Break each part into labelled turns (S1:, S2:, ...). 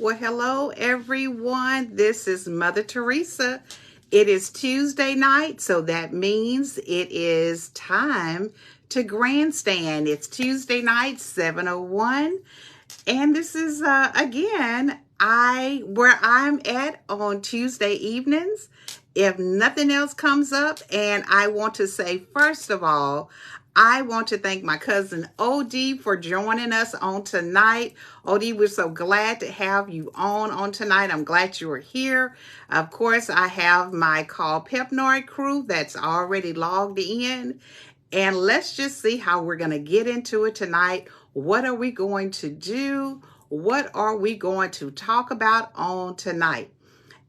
S1: Well, hello everyone. This is Mother Theresa. It is Tuesday night, so that means it is time to grandstand. It's Tuesday night, 7:01, and this is again where I'm at on Tuesday evenings. If nothing else comes up, and I want to say first of all, I want to thank my cousin OD for joining us on tonight. OD, we're so glad to have you on tonight. I'm glad you are here. Of course, I have my Call Pepnoid crew that's already logged in. And let's just see how we're going to get into it tonight. What are we going to do? What are we going to talk about on tonight?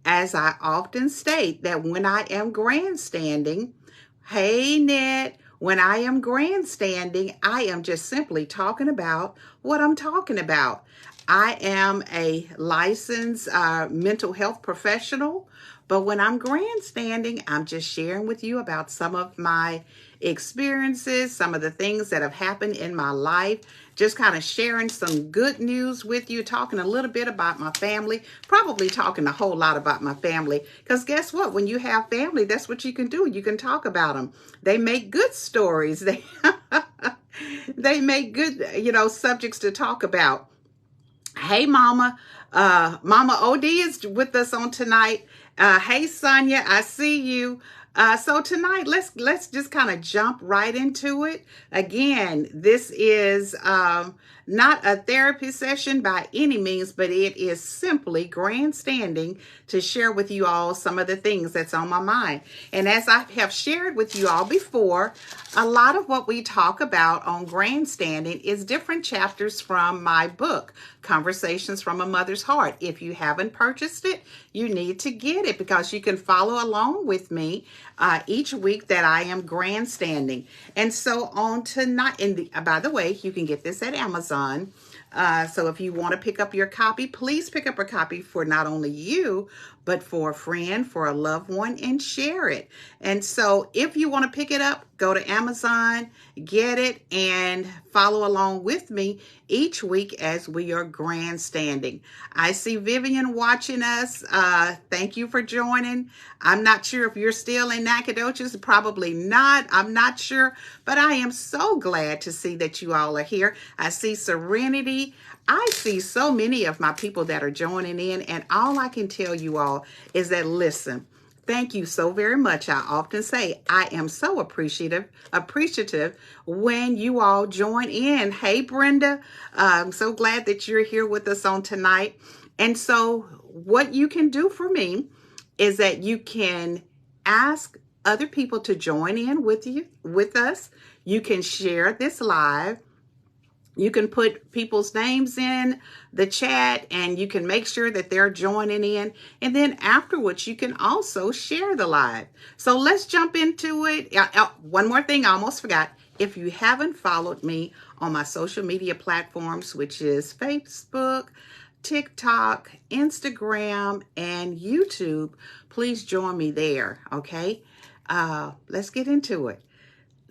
S1: As I often state that when I am grandstanding, hey, Ned, when I am grandstanding, I am just simply talking about what I'm talking about. I am a licensed mental health professional, but when I'm grandstanding, I'm just sharing with you about some of my experiences, some of the things that have happened in my life, just kind of sharing some good news with you, talking a little bit about my family, probably talking a whole lot about my family, because guess what? When you have family, that's what you can do. You can talk about them. They make good stories. They make good, subjects to talk about. Hey, Mama. Mama OD is with us on tonight. Hey, Sonia, I see you. So tonight, let's just kind of jump right into it. Again, this is not a therapy session by any means, but it is simply grandstanding to share with you all some of the things that's on my mind. And as I have shared with you all before, a lot of what we talk about on grandstanding is different chapters from my book, Conversations from a Mother's Heart. If you haven't purchased it, you need to get it because you can follow along with me each week that I am grandstanding. And so on tonight, by the way, you can get this at Amazon. So if you want to pick up your copy, please pick up a copy for not only you, but for a friend, for a loved one, and share it. And so if you want to pick it up, go to Amazon, get it, and follow along with me each week as we are grandstanding. I see Vivian watching us. Thank you for joining. I'm not sure if you're still in Nacogdoches. Probably not. I'm not sure. But I am so glad to see that you all are here. I see Serenity. I see so many of my people that are joining in. And all I can tell you all is that, listen, thank you so very much. I often say I am so appreciative when you all join in. Hey, Brenda, I'm so glad that you're here with us on tonight. And so what you can do for me is that you can ask other people to join in with us. You can share this live. You can put people's names in the chat and you can make sure that they're joining in. And then afterwards, you can also share the live. So let's jump into it. One more thing I almost forgot. If you haven't followed me on my social media platforms, which is Facebook, TikTok, Instagram, and YouTube, please join me there, okay? Let's get into it.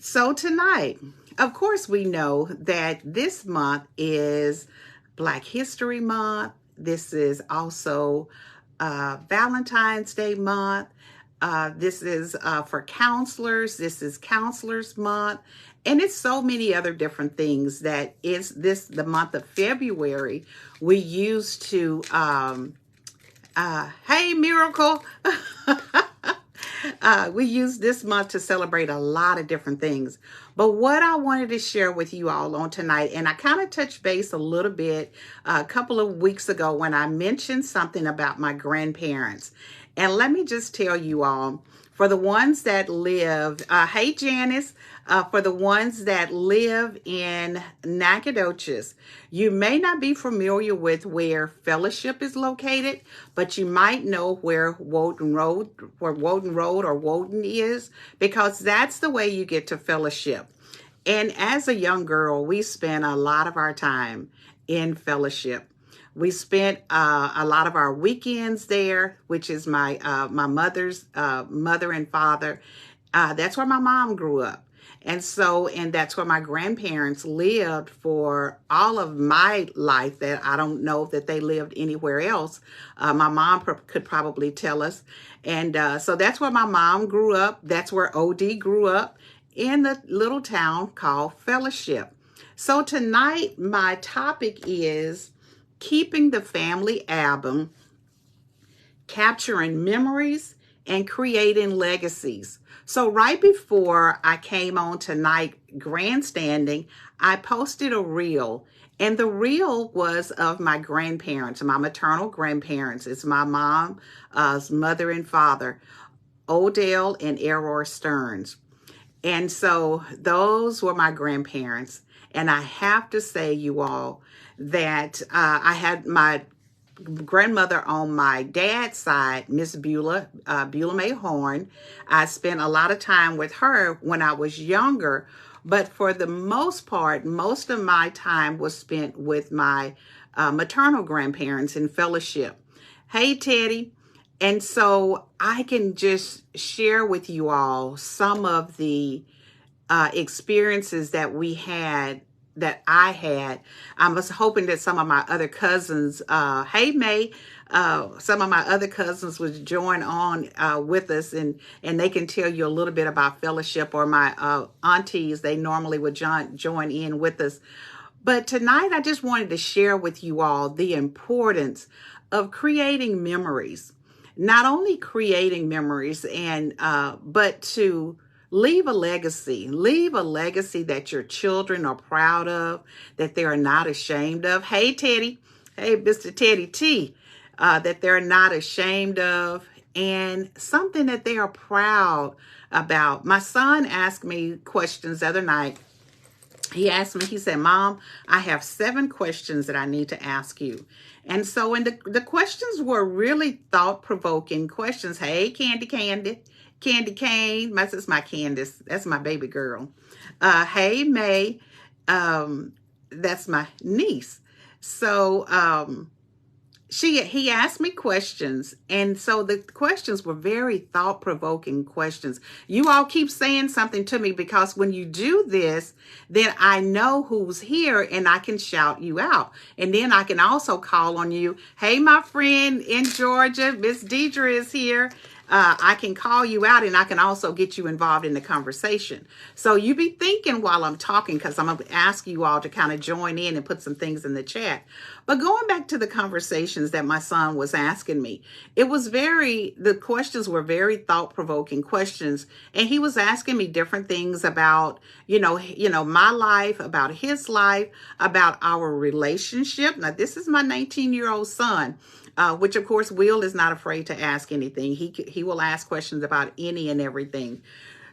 S1: So tonight, of course, we know that this month is Black History Month. This is also Valentine's Day month. This is for counselors. This is Counselors Month. And it's so many other different things that is the month of February. We used to, hey, Miracle. We use this month to celebrate a lot of different things. But what I wanted to share with you all on tonight, and I kind of touched base a little bit a couple of weeks ago when I mentioned something about my grandparents. And let me just tell you all, for the ones that live, hey Janice, for the ones that live in Nacogdoches, you may not be familiar with where Fellowship is located, but you might know where Woden Road or Woden is, because that's the way you get to Fellowship. And as a young girl, we spent a lot of our time in Fellowship. We spent a lot of our weekends there, which is my mother's mother and father. That's where my mom grew up. And that's where my grandparents lived for all of my life, that I don't know that they lived anywhere else. My mom could probably tell us. And so that's where my mom grew up. That's where OD grew up, in the little town called Fellowship. So tonight, my topic is keeping the family album, capturing memories, and creating legacies. So right before I came on tonight grandstanding, I posted a reel, and the reel was of my grandparents, my maternal grandparents. It's my mom's mother and father, Odell and Error Stearns. And so those were my grandparents. And I have to say, you all, that I had my grandmother on my dad's side, Miss Beulah May Horn. I spent a lot of time with her when I was younger, but for the most part, most of my time was spent with my maternal grandparents in Fellowship. Hey, Teddy. And so I can just share with you all some of the experiences that we had, that I had. I was hoping that some of my other cousins, hey May, some of my other cousins would join on with us, and they can tell you a little bit about Fellowship, or my aunties, they normally would join in with us. But tonight I just wanted to share with you all the importance of creating memories. Not only creating memories, but to leave a legacy that your children are proud of, that they are not ashamed of. Hey, Teddy. Hey, Mr. Teddy T. That they're not ashamed of, and something that they are proud about. My son asked me questions the other night. He asked me, he said, Mom, I have 7 questions that I need to ask you. And so, the questions were really thought-provoking questions. Hey, Candy Cane, that's my Candace. That's my baby girl. Hey, May, that's my niece. So he asked me questions, and so the questions were very thought-provoking questions. You all keep saying something to me, because when you do this, then I know who's here and I can shout you out. And then I can also call on you. Hey, my friend in Georgia, Miss Deidre is here. I can call you out, and I can also get you involved in the conversation. So you be thinking while I'm talking, because I'm going to ask you all to kind of join in and put some things in the chat. But going back to the conversations that my son was asking me, the questions were very thought-provoking questions. And he was asking me different things about, my life, about his life, about our relationship. Now, this is my 19-year-old son. Which, of course, Will is not afraid to ask anything. He will ask questions about any and everything.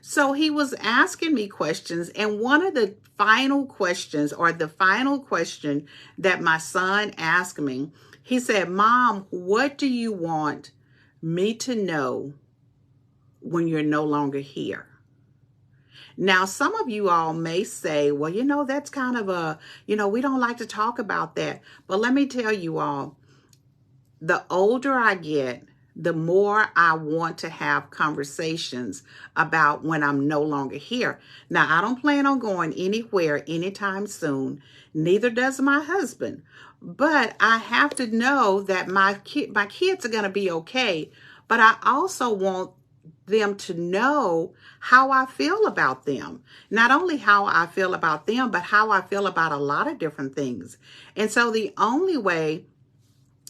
S1: So he was asking me questions, and one of the final questions, or the final question that my son asked me, he said, Mom, what do you want me to know when you're no longer here? Now, some of you all may say, well, that's kind of we don't like to talk about that. But let me tell you all, the older I get, the more I want to have conversations about when I'm no longer here. Now, I don't plan on going anywhere anytime soon. Neither does my husband. But I have to know that my kids are going to be okay. But I also want them to know how I feel about them. Not only how I feel about them, but how I feel about a lot of different things. And so the only way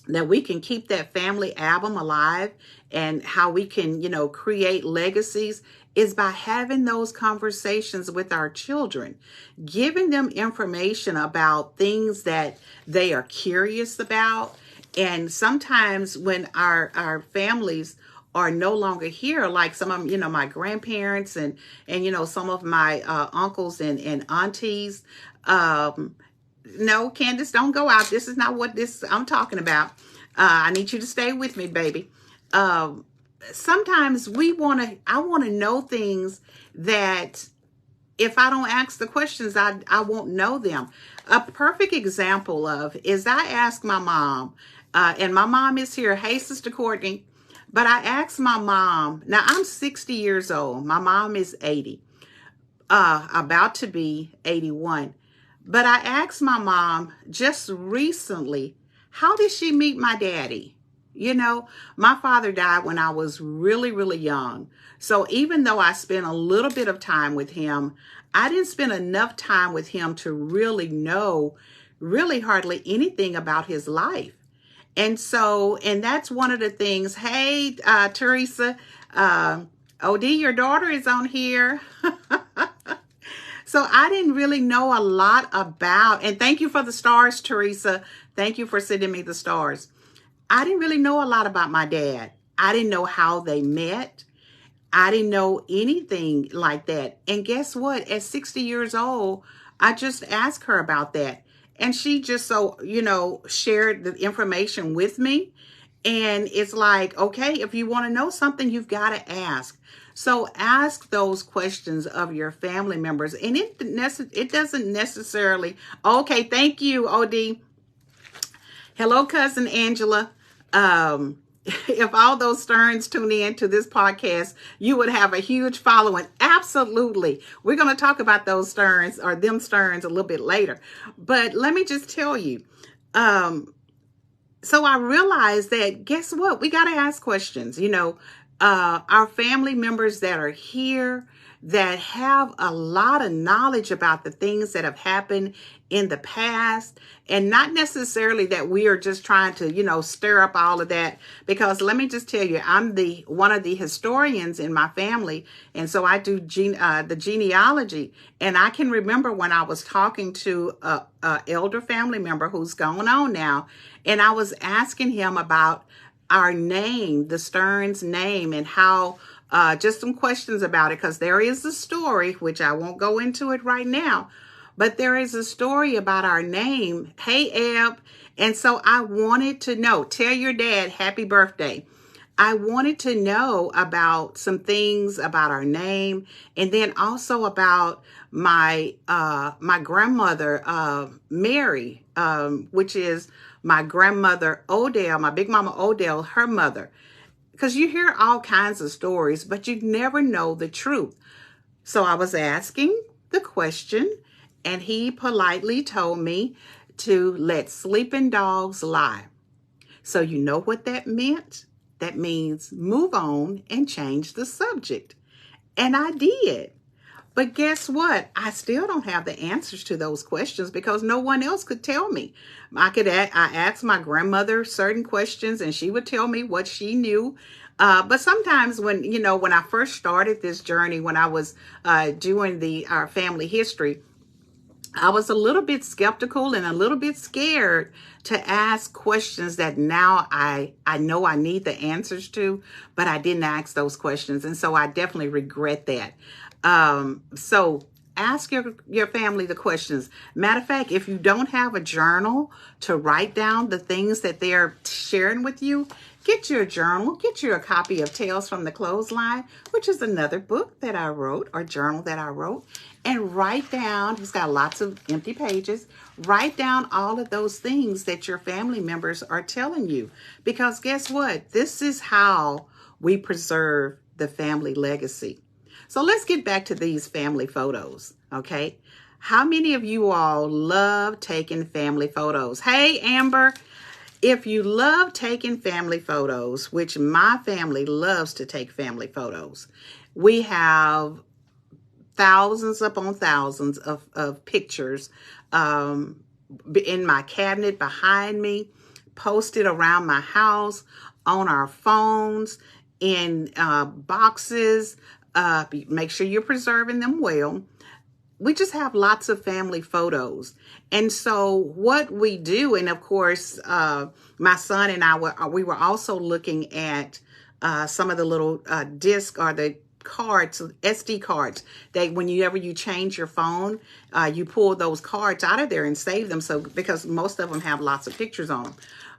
S1: that we can keep that family album alive, and how we can, create legacies, is by having those conversations with our children, giving them information about things that they are curious about. And sometimes when our families are no longer here, like some of them, my grandparents and some of my uncles and aunties, no, Candace, don't go out. This is not what I'm talking about. I need you to stay with me, baby. Sometimes I want to know things that if I don't ask the questions, I won't know them. A perfect example is I asked my mom, and my mom is here. Hey, Sister Courtney. But I asked my mom, now I'm 60 years old. My mom is 80, about to be 81. But I asked my mom just recently, how did she meet my daddy? You know, my father died when I was really, really young. So even though I spent a little bit of time with him, I didn't spend enough time with him to really know really hardly anything about his life. And so, and that's one of the things. Hey, Theresa, OD, your daughter is on here. So I didn't really know a lot about, and thank you for the stars, Theresa. Thank you for sending me the stars. I didn't really know a lot about my dad. I didn't know how they met. I didn't know anything like that. And guess what? At 60 years old, I just asked her about that. And she just so, shared the information with me. And it's like, okay, if you want to know something, you've got to ask. So ask those questions of your family members. And it doesn't necessarily, okay, thank you, OD. Hello, cousin Angela. If all those Sterns tune in to this podcast, you would have a huge following. Absolutely. We're going to talk about those Sterns or them Sterns a little bit later. But let me just tell you, so I realized that, guess what? We got to ask questions. Our family members that are here that have a lot of knowledge about the things that have happened in the past, and not necessarily that we are just trying to, stir up all of that, because let me just tell you, I'm one of the historians in my family. And so I do the genealogy. And I can remember when I was talking to a elder family member who's gone on now, and I was asking him about our name, the Stearns name, and how just some questions about it, because there is a story, which I won't go into it right now, but there is a story about our name. Hey, Eb. And so I wanted to know, tell your dad happy birthday. I wanted to know about some things about our name, and then also about my grandmother, Mary, which is my grandmother Odell, my big mama Odell, her mother. Because you hear all kinds of stories, but you never know the truth. So I was asking the question, and he politely told me to let sleeping dogs lie. So you know what that meant? That means move on and change the subject. And I did. But guess what? I still don't have the answers to those questions because no one else could tell me. I asked my grandmother certain questions and she would tell me what she knew. But sometimes when I first started this journey, when I was doing our family history, I was a little bit skeptical and a little bit scared to ask questions that now I know I need the answers to, but I didn't ask those questions. And so I definitely regret that. So ask your family the questions. Matter of fact, if you don't have a journal to write down the things that they're sharing with you, get your journal, get you a copy of Tales from the Clothesline, which is another book that I wrote, or journal that I wrote, and write down, it's got lots of empty pages, write down all of those things that your family members are telling you. Because guess what? This is how we preserve the family legacy. So let's get back to these family photos, okay? How many of you all love taking family photos? Hey, Amber, if you love taking family photos, which my family loves to take family photos, we have thousands upon thousands of pictures in my cabinet behind me, posted around my house, on our phones, in boxes. Make sure you're preserving them well. We just have lots of family photos. And so what we do, and of course, my son and I we were also looking at some of the little disc or the cards, SD cards, that whenever you change your phone, you pull those cards out of there and save them. So because most of them have lots of pictures on them.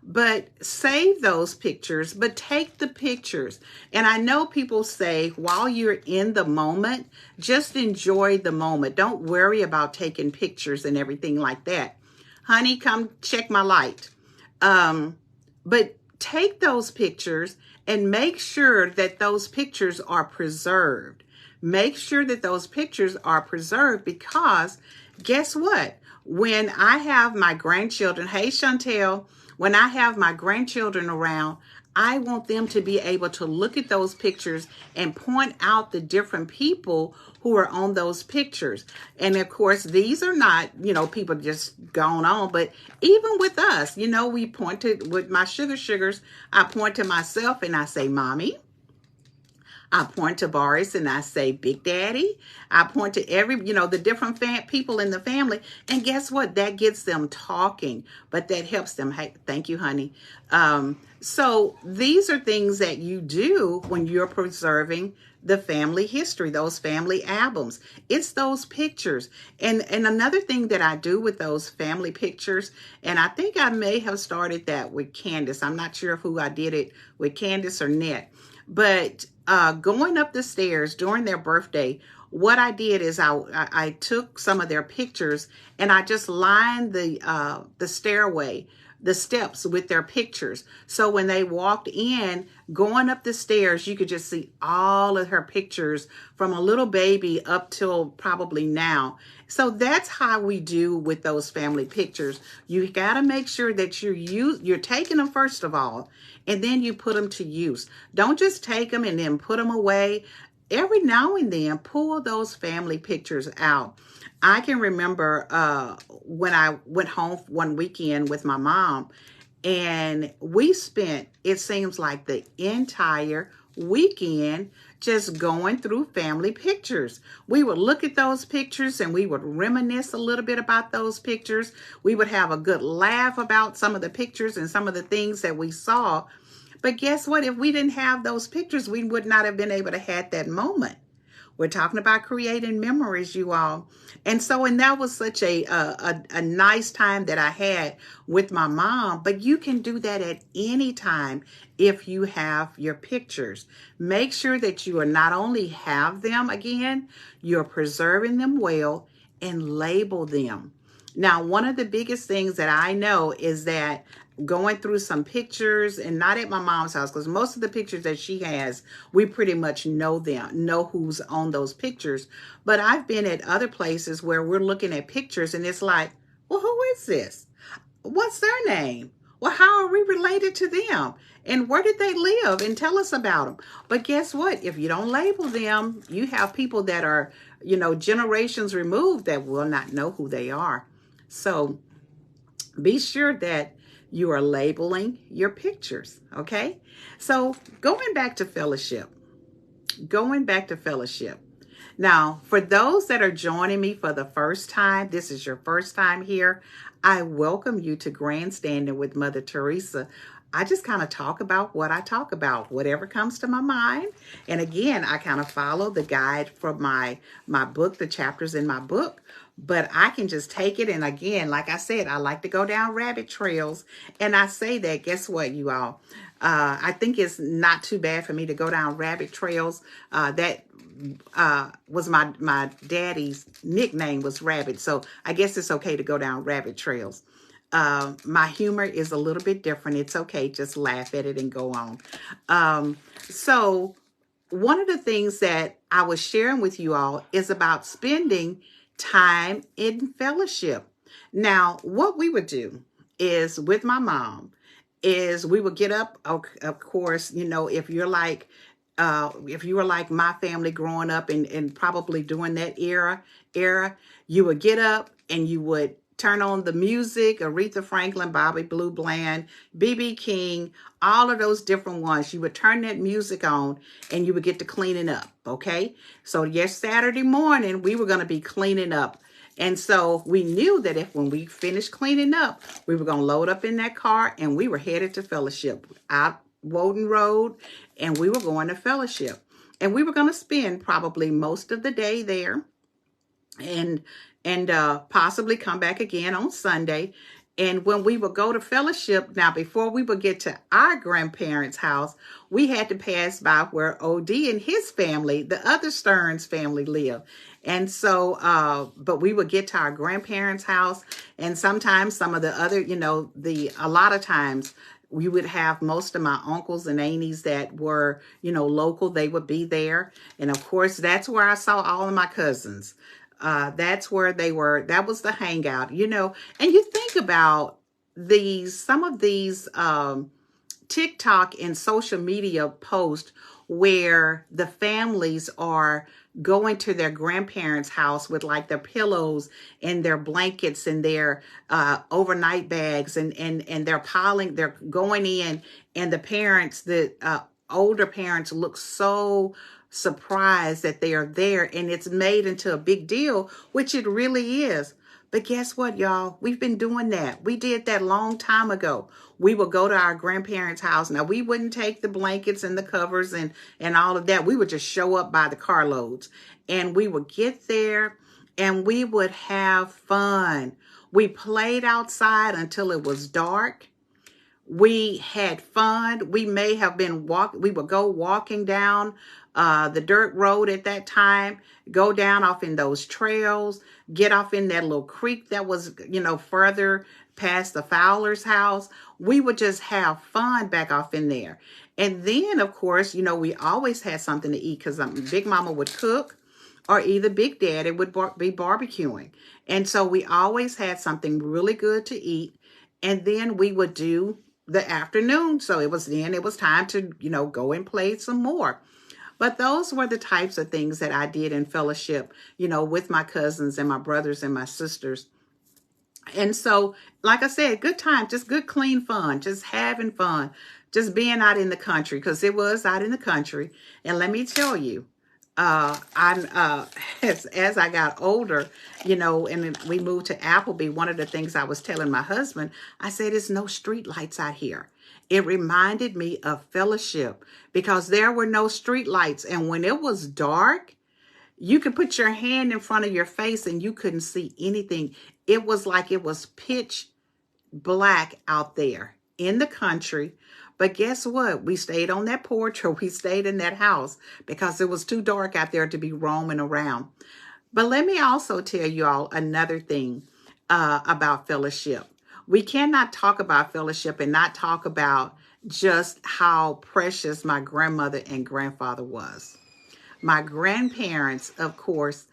S1: But save those pictures, but take the pictures. And I know people say while you're in the moment, just enjoy the moment. Don't worry about taking pictures and everything like that. Honey, come check my light. But take those pictures and make sure that those pictures are preserved. Make sure that those pictures are preserved, because guess what? When I have my grandchildren, hey Chantel, when I have my grandchildren around, I want them to be able to look at those pictures and point out the different people who are on those pictures. And of course, these are not, people just going on, but even with us, we pointed with my sugars, I point to myself and I say, Mommy. I point to Boris and I say, Big Daddy. I point to the different people in the family. And guess what? That gets them talking, but that helps them. Hey, thank you, honey. So these are things that you do when you're preserving the family history, those family albums. It's those pictures. And another thing that I do with those family pictures, and I think I may have started that with Candace. I'm not sure who I did it with, Candace or Net. But going up the stairs during their birthday, what I did is I took some of their pictures and I just lined the stairway, the steps with their pictures. So when they walked in, going up the stairs, you could just see all of her pictures from a little baby up till probably now. So that's how we do with those family pictures. You got to make sure that you're taking them first of all, and then you put them to use. Don't just take them and then put them away. Every now and then, pull those family pictures out. I can remember when I went home one weekend with my mom, and we spent, it seems like, the entire weekend just going through family pictures. We would look at those pictures and we would reminisce a little bit about those pictures. We would have a good laugh about some of the pictures and some of the things that we saw. But guess what? If we didn't have those pictures, we would not have been able to have that moment. We're talking about creating memories, you all. And that was such a nice time that I had with my mom. But you can do that at any time if you have your pictures. Make sure that you are not only have them again, you're preserving them well and label them. Now, one of the biggest things that I know is that going through some pictures, and not at my mom's house, because most of the pictures that she has, we pretty much know who's on those pictures. But I've been at other places where we're looking at pictures and it's like, well, who is this? What's their name? Well, how are we related to them? And where did they live? And tell us about them. But guess what? If you don't label them, you have people that are, generations removed that will not know who they are. So be sure that you are labeling your pictures, okay? So going back to fellowship. Now, for those that are joining me for the first time, this is your first time here, I welcome you to Grandstanding with Mother Theresa. I just kind of talk about what I talk about, whatever comes to my mind. And again, I kind of follow the guide from my book, the chapters in my book. But I can just take it. And again, like I said, I like to go down rabbit trails. And I say that, guess what, you all? I think it's not too bad for me to go down rabbit trails. That was my daddy's nickname was Rabbit. So I guess it's okay to go down rabbit trails. My humor is a little bit different. It's okay. Just laugh at it and go on. So one of the things that I was sharing with you all is about spending time in fellowship. Now, what we would do is with my mom is we would get up, of course, if you're like, if you were like my family growing up and probably during that era, you would get up and you would turn on the music, Aretha Franklin, Bobby Blue Bland, B.B. King, all of those different ones. You would turn that music on and you would get to cleaning up, okay? So yes, Saturday morning, we were going to be cleaning up. And so we knew that if when we finished cleaning up, we were going to load up in that car and we were headed to fellowship out Woden Road, and we were going to fellowship. And we were going to spend probably most of the day there and possibly come back again on Sunday. And when we would go to fellowship, now before we would get to our grandparents' house, we had to pass by where OD and his family, the other Stearns family, live. And so, but we would get to our grandparents' house, and sometimes some of the other, a lot of times We would have most of my uncles and aunties that were, local. They would be there. And of course, that's where I saw all of my cousins. That's where they were. That was the hangout, and you think about some of these, TikTok and social media posts where the families are going to their grandparents' house with like their pillows and their blankets and their overnight bags, and they're going in, and the parents, the older parents, look so surprised that they are there, and it's made into a big deal, which it really is. But guess what, y'all? We've been doing that. We did that long time ago. We would go to our grandparents' house. Now, we wouldn't take the blankets and the covers and all of that. We would just show up by the carloads. And we would get there and we would have fun. We played outside until it was dark. We had fun. We may have been we would go walking down the dirt road at that time, go down off in those trails, get off in that little creek that was, further past the Fowler's house. We would just have fun back off in there. And then, of course, we always had something to eat because Big Mama would cook, or either Big Daddy would be barbecuing. And so we always had something really good to eat. And then we would do the afternoon. So it was time to, go and play some more. But those were the types of things that I did in fellowship, with my cousins and my brothers and my sisters. And so, like I said, good time, just good, clean fun, just having fun, just being out in the country, because it was out in the country. And let me tell you, as I got older, and we moved to Appleby, one of the things I was telling my husband, I said, there's no street lights out here. It reminded me of fellowship because there were no street lights. And when it was dark, you could put your hand in front of your face and you couldn't see anything. It was like it was pitch black out there in the country. But guess what? We stayed on that porch, or we stayed in that house because it was too dark out there to be roaming around. But let me also tell you all another thing about fellowship. We cannot talk about fellowship and not talk about just how precious my grandmother and grandfather was. My grandparents, of course,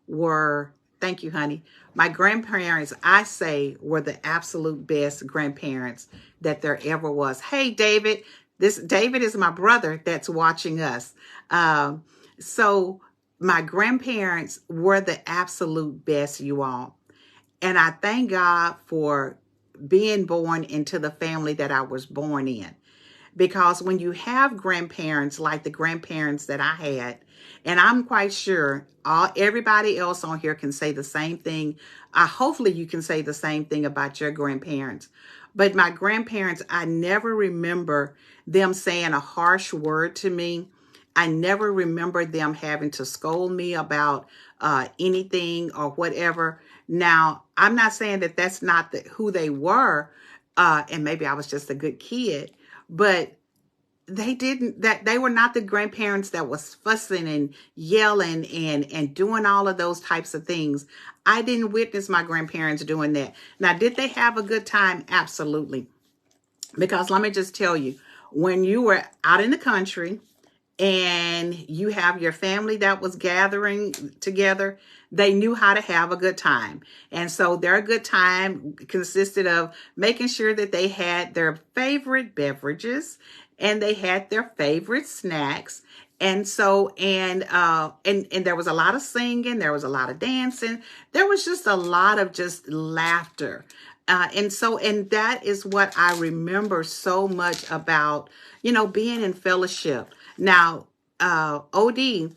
S1: were, thank you, honey. My grandparents, I say, were the absolute best grandparents that there ever was. Hey, David, David is my brother that's watching us. So my grandparents were the absolute best, you all. And I thank God for being born into the family that I was born in. Because when you have grandparents like the grandparents that I had, and I'm quite sure everybody else on here can say the same thing. Hopefully you can say the same thing about your grandparents. But my grandparents, I never remember them saying a harsh word to me. I never remember them having to scold me about anything or whatever. Now, I'm not saying that that's not who they were, and maybe I was just a good kid, but they were not the grandparents that was fussing and yelling and doing all of those types of things. I didn't witness my grandparents doing that. Now, did they have a good time? Absolutely. Because let me just tell you, when you were out in the country and you have your family that was gathering together, they knew how to have a good time. And so their good time consisted of making sure that they had their favorite beverages and they had their favorite snacks. And so, and there was a lot of singing, there was a lot of dancing, there was just a lot of just laughter. And that is what I remember so much about, being in fellowship. Now, OD,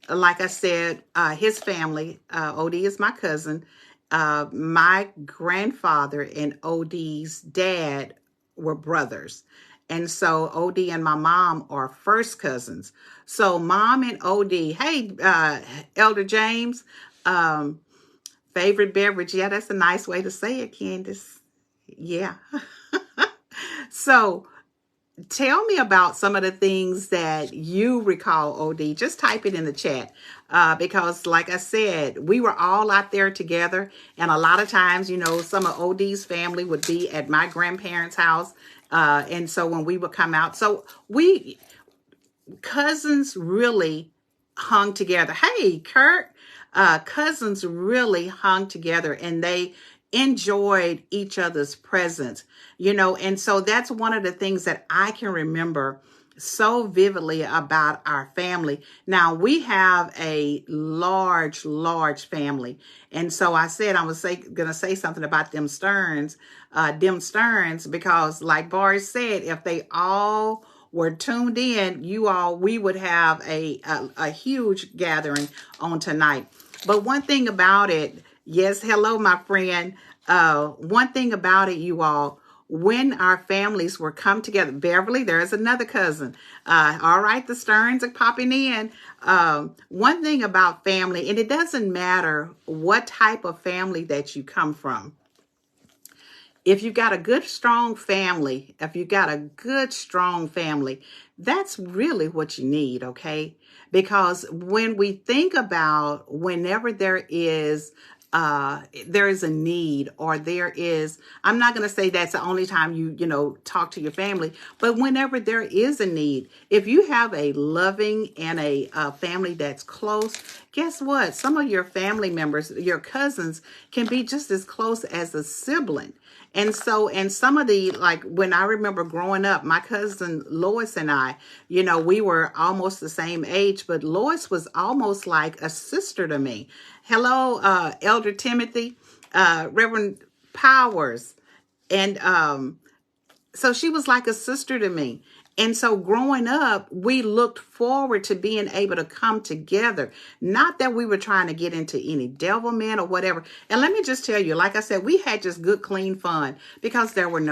S1: like I said, his family, OD is my cousin. My grandfather and OD's dad were brothers. And so OD and my mom are first cousins. So mom and OD, hey, Elder James, favorite beverage. Yeah, that's a nice way to say it, Candace. Yeah. So tell me about some of the things that you recall, OD. Just type it in the chat. because like I said, we were all out there together. And a lot of times, you know, some of OD's family would be at my grandparents' house. And so when we would come out, so we cousins really hung together. Hey, Kurt, cousins really hung together and they enjoyed each other's presence, you know, and so that's one of the things that I can remember so vividly about our family. Now we have a large family. And so I said, I was going to say something about them Stearns, because like Boris said, if they all were tuned in, we would have a huge gathering on tonight. But one thing about it, yes, hello, my friend. One thing about it, you all, when our families were come together, Beverly, there's another cousin. All right, the Stearns are popping in. One thing about family, and it doesn't matter what type of family that you come from. If you've got a good, strong family, that's really what you need, okay? Because when we think about whenever there is a need, or I'm not going to say that's the only time you talk to your family, but whenever there is a need, if you have a loving and a family that's close, guess what? Some of your family members, your cousins, can be just as close as a sibling. And so, and some of like when I remember growing up, my cousin Lois and I, we were almost the same age, but Lois was almost like a sister to me. Hello, Elder Timothy, Reverend Powers. And so she was like a sister to me. And so growing up, we looked forward to being able to come together. Not that we were trying to get into any devilment or whatever. And let me just tell you, like I said, we had just good, clean fun because there was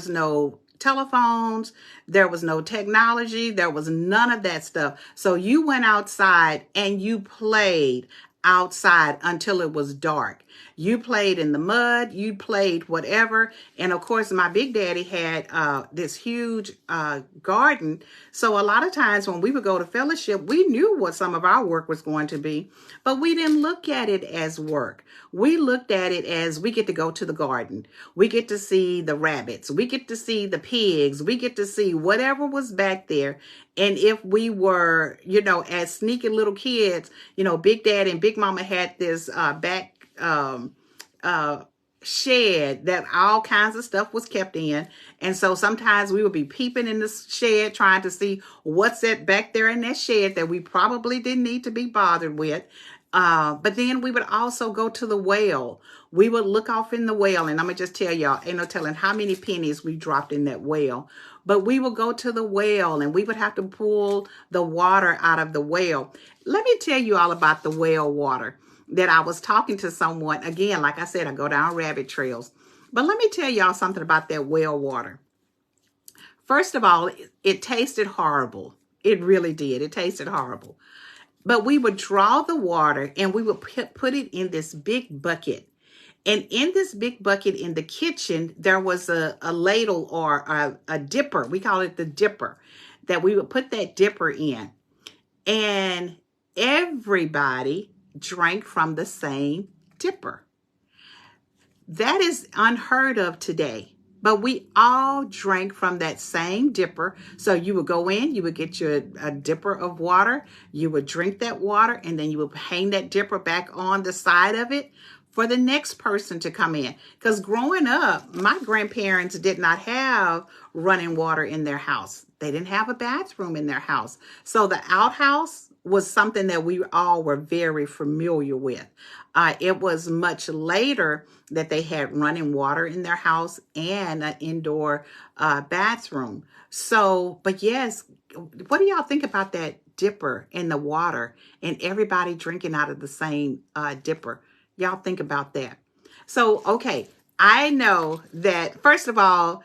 S1: no telephones, there was no technology, there was none of that stuff. So you went outside and you played outside until it was dark. You played in the mud, you played whatever. And of course, my big daddy had this huge garden. So a lot of times when we would go to fellowship, we knew what some of our work was going to be, but we didn't look at it as work. We looked at it as we get to go to the garden. We get to see the rabbits. We get to see the pigs. We get to see whatever was back there. And if we were, as sneaky little kids, Big Daddy and Big Mama had this back shed that all kinds of stuff was kept in. And so sometimes we would be peeping in the shed trying to see what's back there in that shed that we probably didn't need to be bothered with. But then we would also go to the well. We would look off in the well, and I'm going to just tell y'all, ain't no telling how many pennies we dropped in that well. But we would go to the well, and we would have to pull the water out of the well. Let me tell you all about the well water that I was talking to someone. Again, like I said, I go down rabbit trails. But let me tell y'all something about that well water. First of all, it tasted horrible. It really did. It tasted horrible. But we would draw the water and we would put it in this big bucket. And in this big bucket in the kitchen, there was a ladle or a dipper. We call it the dipper, that we would put that dipper in. And everybody drank from the same dipper. That is unheard of today. But we all drank from that same dipper. So you would go in, you would get a dipper of water, you would drink that water, and then you would hang that dipper back on the side of it for the next person to come in. Because growing up, my grandparents did not have running water in their house. They didn't have a bathroom in their house. So the outhouse was something that we all were very familiar with. It was much later that they had running water in their house and an indoor bathroom. So, but yes, what do y'all think about that dipper in the water and everybody drinking out of the same dipper? Y'all think about that. So, okay, I know that, first of all,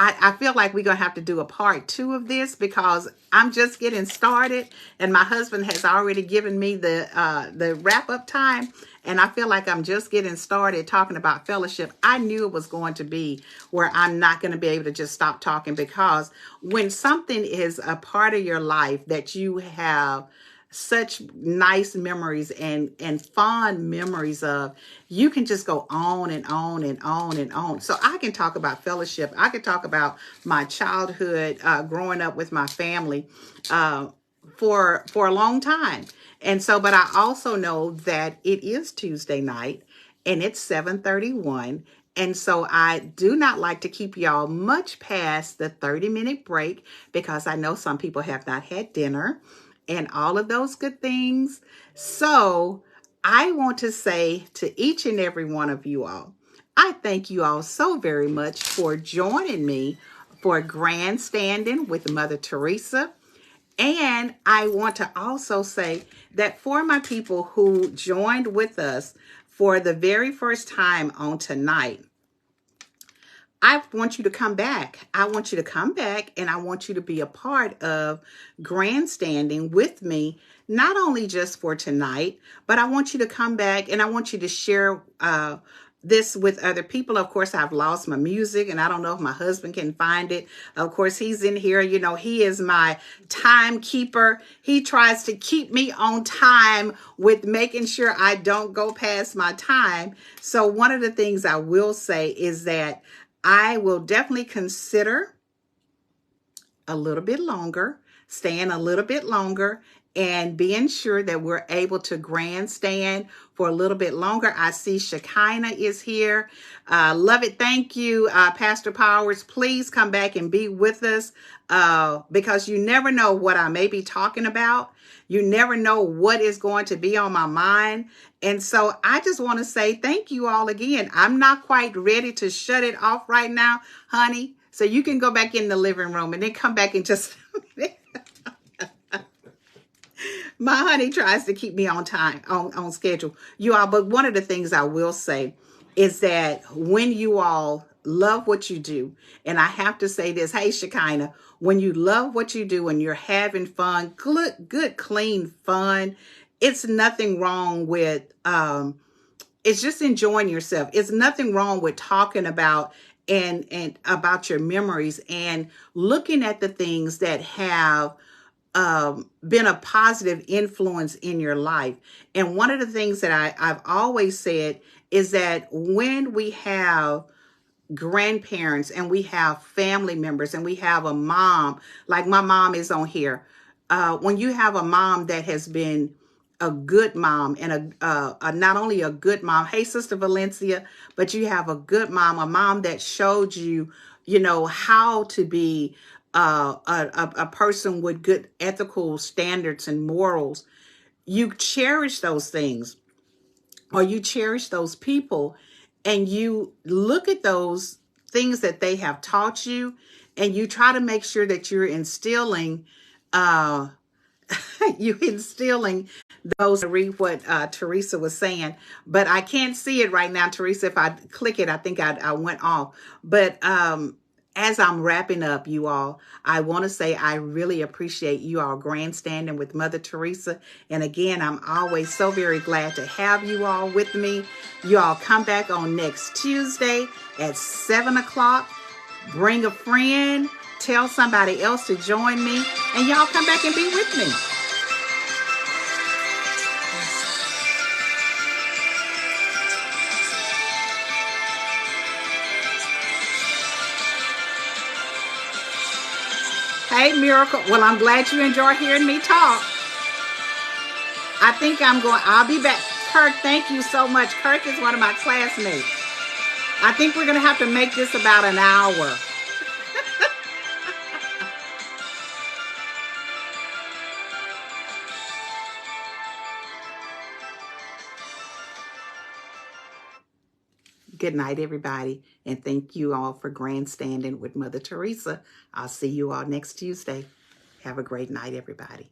S1: I feel like we're going to have to do a part 2 of this because I'm just getting started and my husband has already given me the wrap up time. And I feel like I'm just getting started talking about fellowship. I knew it was going to be where I'm not going to be able to just stop talking, because when something is a part of your life that you have such nice memories and fond memories of. You can just go on and on and on and on. So I can talk about fellowship. I can talk about my childhood, growing up with my family, for a long time. And so, but I also know that it is Tuesday night and it's 7:31. And so I do not like to keep y'all much past the 30-minute break, because I know some people have not had dinner and all of those good things. So I want to say to each and every one of you all, I thank you all so very much for joining me for Grandstanding with Mother Theresa. And I want to also say that for my people who joined with us for the very first time on tonight, I want you to come back. I want you to come back, and I want you to be a part of Grandstanding with me, not only just for tonight, but I want you to come back and I want you to share this with other people. Of course, I've lost my music and I don't know if my husband can find it. Of course, he's in here. You know, he is my timekeeper. He tries to keep me on time with making sure I don't go past my time. So one of the things I will say is that I will definitely consider a little bit longer, staying a little bit longer, and being sure that we're able to grandstand for a little bit longer. I see Shekinah is here. Love it. Thank you, Pastor Powers. Please come back and be with us, because you never know what I may be talking about. You never know what is going to be on my mind. And so I just want to say thank you all again. I'm not quite ready to shut it off right now, honey. So you can go back in the living room and then come back and just... My honey tries to keep me on time, on schedule. You all, but one of the things I will say is that when you all love what you do, and I have to say this, hey, Shekinah, when you love what you do and you're having fun, good, clean fun, it's nothing wrong with, it's just enjoying yourself. It's nothing wrong with talking about and about your memories and looking at the things that have been a positive influence in your life. And one of the things that I've always said is that when we have grandparents and we have family members and we have a mom, like my mom is on here, when you have a mom that has been a good mom and a not only a good mom, hey, Sister Valencia, but you have a good mom, a mom that showed you, you know, how to be a person with good ethical standards and morals. You cherish those things, or you cherish those people, and you look at those things that they have taught you, and you try to make sure that you're instilling those. Read what Theresa was saying, but I can't see it right now, Theresa. If I click it, I think I went off. But as I'm wrapping up, you all, I want to say I really appreciate you all grandstanding with Mother Theresa. And again, I'm always so very glad to have you all with me. You all come back on next Tuesday at 7 o'clock. Bring a friend, tell somebody else to join me, and y'all come back and be with me. Hey, Miracle. Well, I'm glad you enjoy hearing me talk. I think I'll be back. Kirk, thank you so much. Kirk is one of my classmates. I think we're going to have to make this about an hour. Good night, everybody. And thank you all for grandstanding with Mother Theresa. I'll see you all next Tuesday. Have a great night, everybody.